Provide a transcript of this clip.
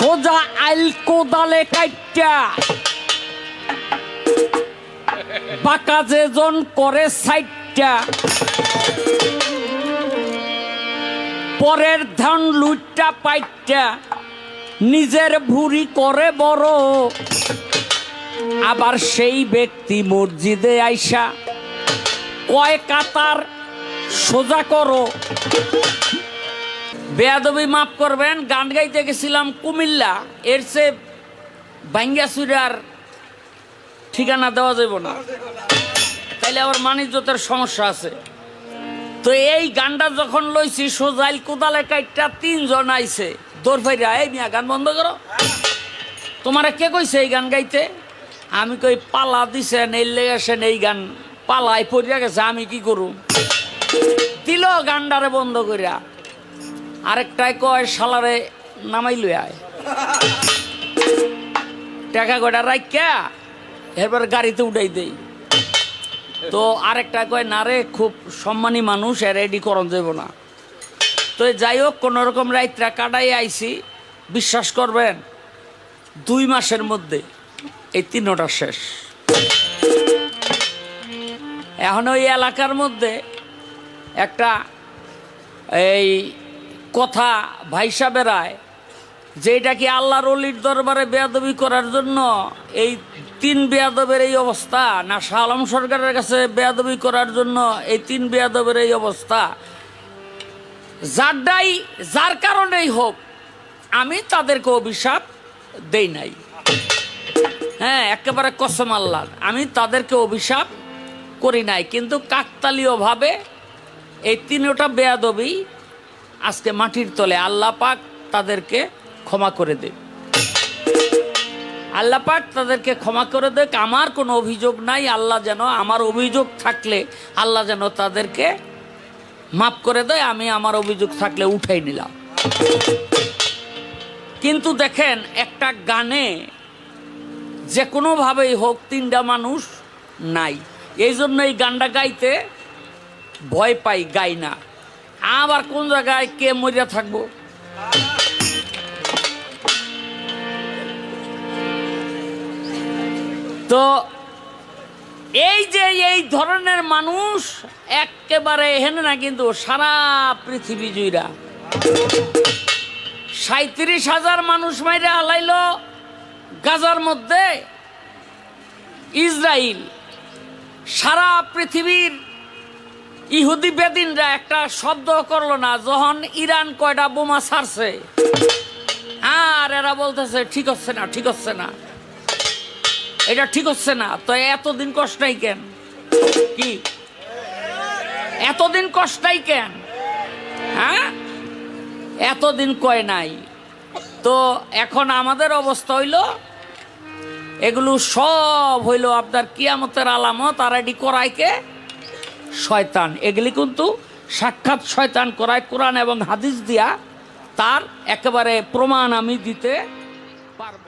সোজা আইল কোদালে কাইটা বাঁকা যেজন করে সাইটটা পরের ধান লুটটা পাইটা নিজের ভুঁড়ি করে বড় আবার সেই ব্যক্তি মসজিদে আইসা কয় কাতার সোজা করো। বেয়াদবি মাফ করবেন, গান গাইতে গেছিলাম কুমিল্লা, এর চেয়ে ভাঙ্গাচুরার ঠিকানা দেওয়া যাব না, তাইলে আবার মানিজ্যতের সমস্যা আছে। তো এই গানটা যখন লইছি সোজাইল কোদালে কাইটটা তিনজন আইছে দৌড় ফাইরা, এই মিয়া গান বন্ধ করো, তোমারে কে কইছে এই গান গাইতে? আমি কই পালা দিছেন এই লেগেছেন এই গান পালাই পড়িয়া গেছে, আমি কি করুম? দিল গান্ডারে বন্ধ করিয়া। আরেকটাই কয় শালারে নামাই লই আয়, টাকা কয়টা রাইকা এরপর গাড়িতে উঠাই দেই। তো আরেকটা কয় না রে খুব সম্মানী মানুষ, রেডি করন যাব না। তো যাই হোক কোনোরকম রাইতরা কাটাই আইছি, বিশ্বাস করবেন 2 মাসের মধ্যে এই 3টা শেষ। এখন ওই এলাকার মধ্যে একটা এই কথা ভাইসা বেড়ায় যে এটা কি আল্লাহর ওলির দরবারে বেয়াদবি করার জন্য এই 3 বেয়াদবের এই অবস্থা, না শাহ আলম সরকারের কাছে বেয়াদবি করার জন্য এই 3 বেয়াদবের এই অবস্থা? যার কারণেই হোক আমি তাদেরকে অভিশাপ দেই নাই। হ্যাঁ, একেবারে কসম আল্লাহর, আমি তাদেরকে অভিশাপ করি নাই, কিন্তু কাকতালীয়ভাবে এই 3টা বেয়াদবি আজকে মাটির তলে। আল্লাহ পাক তাদেরকে ক্ষমা করে দেয়, আল্লাহ পাক তাদেরকে ক্ষমা করে দেয়। আমার কোনো অভিযোগ নাই, আল্লাহ যেন, আমার অভিযোগ থাকলে আল্লাহ যেন তাদেরকে মাফ করে দেয়। আমি আমার অভিযোগ থাকলে উঠাই নিলাম। কিন্তু দেখেন একটা গানে যে কোনোভাবেই হোক 3টা মানুষ নাই, এই জন্য এই গানটা গাইতে ভয় পাই, গাই না। আবার কোন জায়গায় কে মরিয়া থাকবো। তো এই যে এই ধরনের মানুষ একেবারে হেন না, কিন্তু সারা পৃথিবী জুইরা 37,000 মানুষ মাইরে হালাইল গাজার মধ্যে ইসরায়েল। সারা পৃথিবীর ইহুদি বেদিনরা একটা শব্দ করলো না যখন ইরান কয়টা বোমা ছাড়ছে, আর এরা বলতেছে ঠিক হচ্ছে না, ঠিক হচ্ছে না, এটা ঠিক হচ্ছে না। তো এতদিন কষ্টাই কেন? কি এতদিন কষ্টাই কেন? হ্যাঁ, এতদিন কয় নাই। তো এখন আমাদের অবস্থা হইল এগুলো সব হইল আপনার কিয়ামতের আলামত। আর এটি করাইকে শয়তান, এগুলি কিন্তু সাক্ষাৎ শয়তান করায়। কোরআন এবং হাদিস দিয়া তার একেবারে প্রমাণ আমি দিতে পারবো।